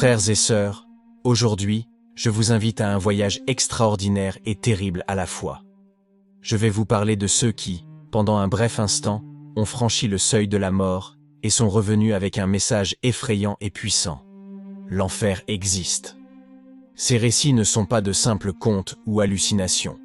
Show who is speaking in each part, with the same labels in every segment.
Speaker 1: Frères et sœurs, aujourd'hui, je vous invite à un voyage extraordinaire et terrible à la fois. Je vais vous parler de ceux qui, pendant un bref instant, ont franchi le seuil de la mort et sont revenus avec un message effrayant et puissant. L'enfer existe. Ces récits ne sont pas de simples contes ou hallucinations,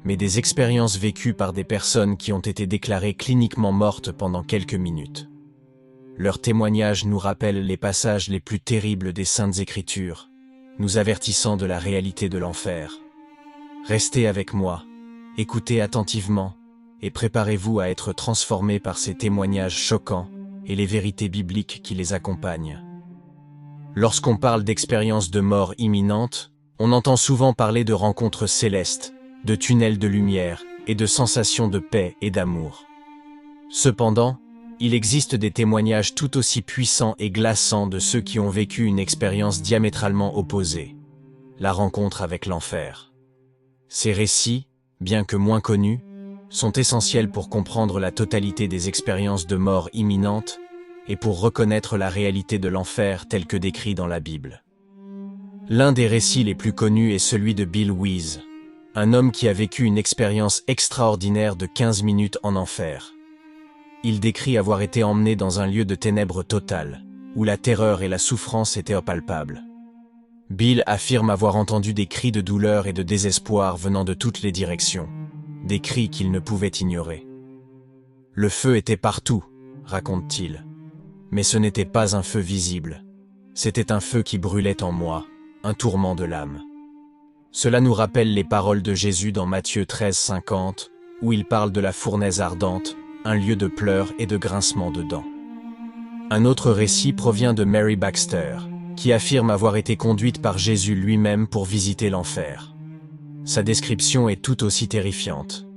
Speaker 1: mais des expériences vécues par des personnes qui ont été déclarées cliniquement mortes pendant quelques minutes. Leurs témoignages nous rappellent les passages les plus terribles des Saintes Écritures, nous avertissant de la réalité de l'enfer. Restez avec moi, écoutez attentivement, et préparez-vous à être transformés par ces témoignages choquants et les vérités bibliques qui les accompagnent. Lorsqu'on parle d'expériences de mort imminente, on entend souvent parler de rencontres célestes, de tunnels de lumière et de sensations de paix et d'amour. Cependant, il existe des témoignages tout aussi puissants et glaçants de ceux qui ont vécu une expérience diamétralement opposée, la rencontre avec l'enfer. Ces récits, bien que moins connus, sont essentiels pour comprendre la totalité des expériences de mort imminente et pour reconnaître la réalité de l'enfer telle que décrit dans la Bible. L'un des récits les plus connus est celui de Bill Wiese, un homme qui a vécu une expérience extraordinaire de 15 minutes en enfer. Il décrit avoir été emmené dans un lieu de ténèbres totales, où la terreur et la souffrance étaient palpables. Bill affirme avoir entendu des cris de douleur et de désespoir venant de toutes les directions, des cris qu'il ne pouvait ignorer. Le feu était partout, raconte-t-il. Mais ce n'était pas un feu visible. C'était un feu qui brûlait en moi, un tourment de l'âme. Cela nous rappelle les paroles de Jésus dans Matthieu 13,50, où il parle de la fournaise ardente, un lieu de pleurs et de grincement de dents. Un autre récit provient de Mary Baxter, qui affirme avoir été conduite par Jésus lui-même pour visiter l'enfer. Sa description est tout aussi terrifiante.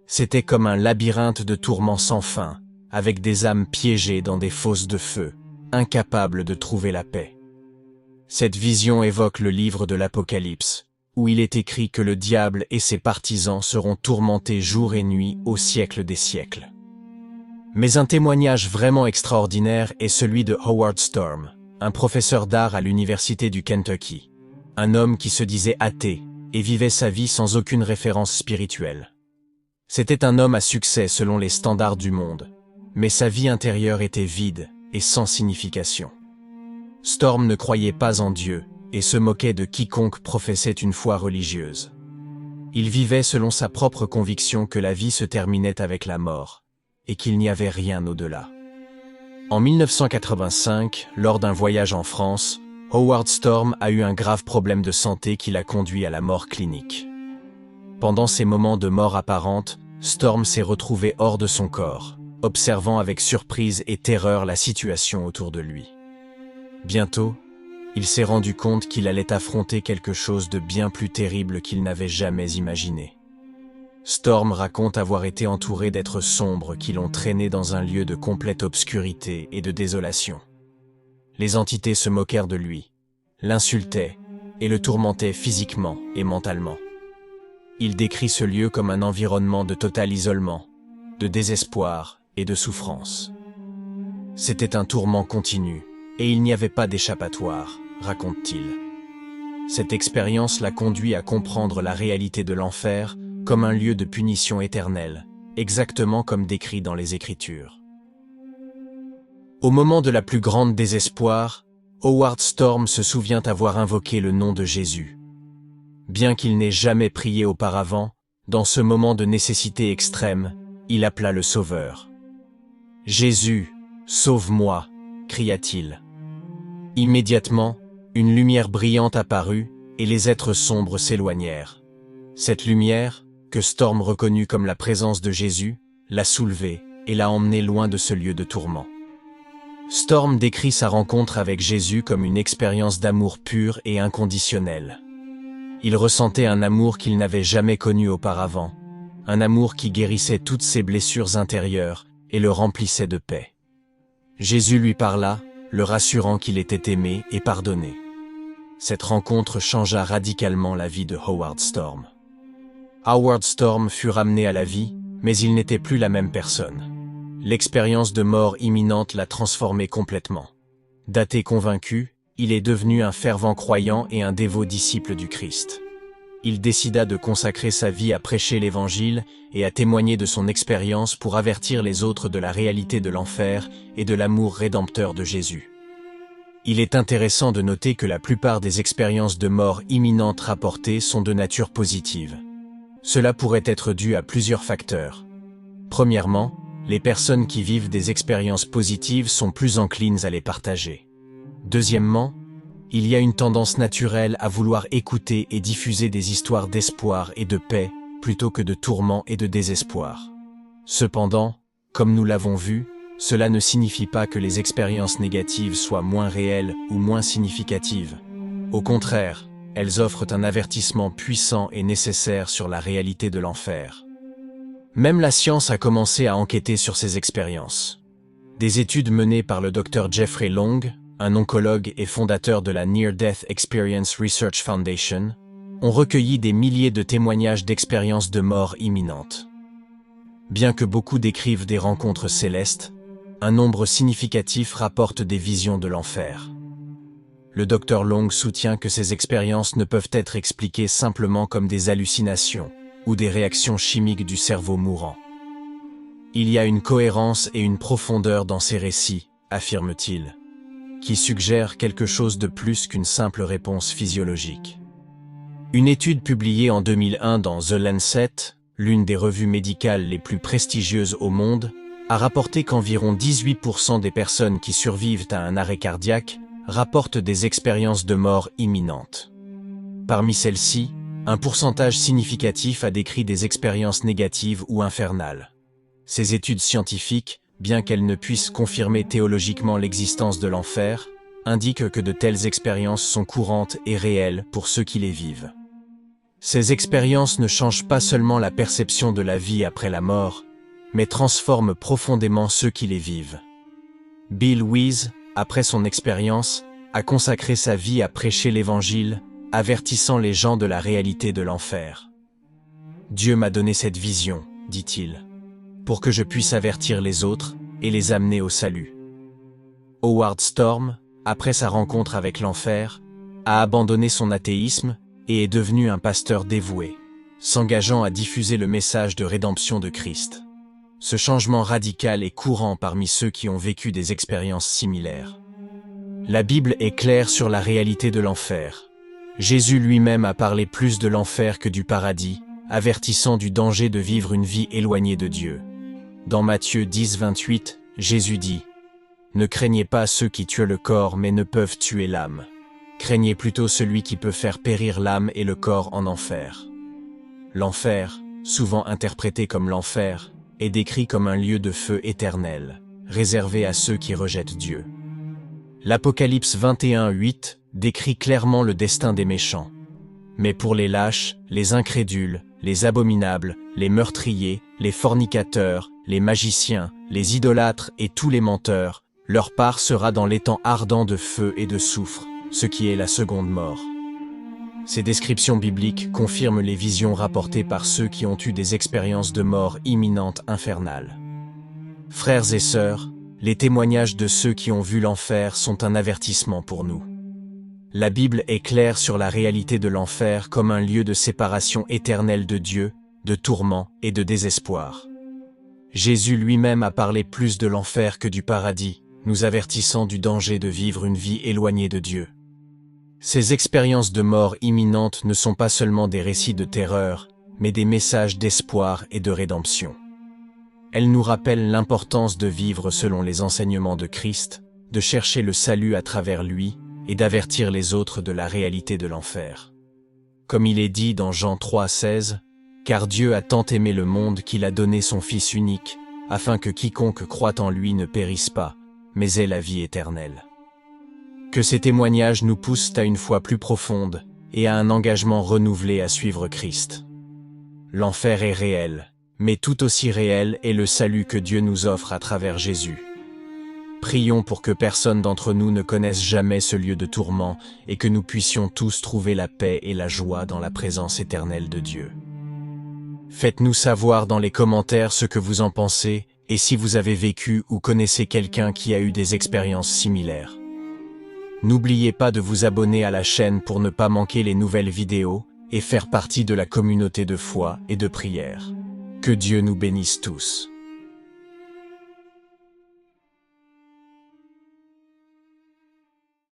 Speaker 1: C'était comme un labyrinthe de tourments sans fin, avec des âmes piégées dans des fosses de feu, incapables de trouver la paix. Cette vision évoque le livre de l'Apocalypse, où il est écrit que le diable et ses partisans seront tourmentés jour et nuit au siècle des siècles. Mais un témoignage vraiment extraordinaire est celui de Howard Storm, un professeur d'art à l'université du Kentucky, un homme qui se disait athée et vivait sa vie sans aucune référence spirituelle. C'était un homme à succès selon les standards du monde, mais sa vie intérieure était vide et sans signification. Storm ne croyait pas en Dieu et se moquait de quiconque professait une foi religieuse. Il vivait selon sa propre conviction que la vie se terminait avec la mort et qu'il n'y avait rien au-delà. En 1985, lors d'un voyage en France, Howard Storm a eu un grave problème de santé qui l'a conduit à la mort clinique. Pendant ces moments de mort apparente, Storm s'est retrouvé hors de son corps, observant avec surprise et terreur la situation autour de lui. Bientôt, il s'est rendu compte qu'il allait affronter quelque chose de bien plus terrible qu'il n'avait jamais imaginé. Storm raconte avoir été entouré d'êtres sombres qui l'ont traîné dans un lieu de complète obscurité et de désolation. Les entités se moquèrent de lui, l'insultaient et le tourmentaient physiquement et mentalement. Il décrit ce lieu comme un environnement de total isolement, de désespoir et de souffrance. C'était un tourment continu et il n'y avait pas d'échappatoire, raconte-t-il. Cette expérience l'a conduit à comprendre la réalité de l'enfer comme un lieu de punition éternelle, exactement comme décrit dans les Écritures. Au moment de la plus grande désespoir, Howard Storm se souvient avoir invoqué le nom de Jésus. Bien qu'il n'ait jamais prié auparavant, dans ce moment de nécessité extrême, il appela le Sauveur. « Jésus, sauve-moi » cria-t-il. Immédiatement, une lumière brillante apparut et les êtres sombres s'éloignèrent. Cette lumière, que Storm reconnut comme la présence de Jésus, l'a soulevé et l'a emmené loin de ce lieu de tourment. Storm décrit sa rencontre avec Jésus comme une expérience d'amour pur et inconditionnel. Il ressentait un amour qu'il n'avait jamais connu auparavant, un amour qui guérissait toutes ses blessures intérieures et le remplissait de paix. Jésus lui parla, le rassurant qu'il était aimé et pardonné. Cette rencontre changea radicalement la vie de Howard Storm. Howard Storm fut ramené à la vie, mais il n'était plus la même personne. L'expérience de mort imminente l'a transformé complètement. D'athée convaincu, il est devenu un fervent croyant et un dévot disciple du Christ. Il décida de consacrer sa vie à prêcher l'Évangile et à témoigner de son expérience pour avertir les autres de la réalité de l'enfer et de l'amour rédempteur de Jésus. Il est intéressant de noter que la plupart des expériences de mort imminente rapportées sont de nature positive. Cela pourrait être dû à plusieurs facteurs. Premièrement, les personnes qui vivent des expériences positives sont plus enclines à les partager. Deuxièmement, il y a une tendance naturelle à vouloir écouter et diffuser des histoires d'espoir et de paix, plutôt que de tourments et de désespoir. Cependant, comme nous l'avons vu, cela ne signifie pas que les expériences négatives soient moins réelles ou moins significatives. Au contraire, elles offrent un avertissement puissant et nécessaire sur la réalité de l'enfer. Même la science a commencé à enquêter sur ces expériences. Des études menées par le Dr Jeffrey Long, un oncologue et fondateur de la Near Death Experience Research Foundation, ont recueilli des milliers de témoignages d'expériences de mort imminente. Bien que beaucoup décrivent des rencontres célestes, un nombre significatif rapporte des visions de l'enfer. Le Dr Long soutient que ces expériences ne peuvent être expliquées simplement comme des hallucinations ou des réactions chimiques du cerveau mourant. Il y a une cohérence et une profondeur dans ces récits, affirme-t-il, qui suggèrent quelque chose de plus qu'une simple réponse physiologique. Une étude publiée en 2001 dans The Lancet, l'une des revues médicales les plus prestigieuses au monde, a rapporté qu'environ 18% des personnes qui survivent à un arrêt cardiaque rapportent des expériences de mort imminente. Parmi celles-ci, un pourcentage significatif a décrit des expériences négatives ou infernales. Ces études scientifiques, bien qu'elles ne puissent confirmer théologiquement l'existence de l'enfer, indiquent que de telles expériences sont courantes et réelles pour ceux qui les vivent. Ces expériences ne changent pas seulement la perception de la vie après la mort, mais transforment profondément ceux qui les vivent. Bill Wiese, après son expérience, a consacré sa vie à prêcher l'Évangile, avertissant les gens de la réalité de l'enfer. « Dieu m'a donné cette vision, dit-il, pour que je puisse avertir les autres et les amener au salut. » Howard Storm, après sa rencontre avec l'enfer, a abandonné son athéisme et est devenu un pasteur dévoué, s'engageant à diffuser le message de rédemption de Christ. Ce changement radical est courant parmi ceux qui ont vécu des expériences similaires. La Bible est claire sur la réalité de l'enfer. Jésus lui-même a parlé plus de l'enfer que du paradis, avertissant du danger de vivre une vie éloignée de Dieu. Dans Matthieu 10, 28, Jésus dit « Ne craignez pas ceux qui tuent le corps mais ne peuvent tuer l'âme. Craignez plutôt celui qui peut faire périr l'âme et le corps en enfer. » L'enfer, souvent interprété comme l'enfer, est décrit comme un lieu de feu éternel, réservé à ceux qui rejettent Dieu. L'Apocalypse 21, 8 décrit clairement le destin des méchants. Mais pour les lâches, les incrédules, les abominables, les meurtriers, les fornicateurs, les magiciens, les idolâtres et tous les menteurs, leur part sera dans l'étang ardent de feu et de soufre, ce qui est la seconde mort. Ces descriptions bibliques confirment les visions rapportées par ceux qui ont eu des expériences de mort imminente infernale. Frères et sœurs, les témoignages de ceux qui ont vu l'enfer sont un avertissement pour nous. La Bible est claire sur la réalité de l'enfer comme un lieu de séparation éternelle de Dieu, de tourment et de désespoir. Jésus lui-même a parlé plus de l'enfer que du paradis, nous avertissant du danger de vivre une vie éloignée de Dieu. Ces expériences de mort imminente ne sont pas seulement des récits de terreur, mais des messages d'espoir et de rédemption. Elles nous rappellent l'importance de vivre selon les enseignements de Christ, de chercher le salut à travers lui et d'avertir les autres de la réalité de l'enfer. Comme il est dit dans Jean 3, 16, « Car Dieu a tant aimé le monde qu'il a donné son Fils unique, afin que quiconque croit en lui ne périsse pas, mais ait la vie éternelle. » Que ces témoignages nous poussent à une foi plus profonde et à un engagement renouvelé à suivre Christ. L'enfer est réel, mais tout aussi réel est le salut que Dieu nous offre à travers Jésus. Prions pour que personne d'entre nous ne connaisse jamais ce lieu de tourment et que nous puissions tous trouver la paix et la joie dans la présence éternelle de Dieu. Faites-nous savoir dans les commentaires ce que vous en pensez et si vous avez vécu ou connaissez quelqu'un qui a eu des expériences similaires. N'oubliez pas de vous abonner à la chaîne pour ne pas manquer les nouvelles vidéos et faire partie de la communauté de foi et de prière. Que Dieu nous bénisse tous.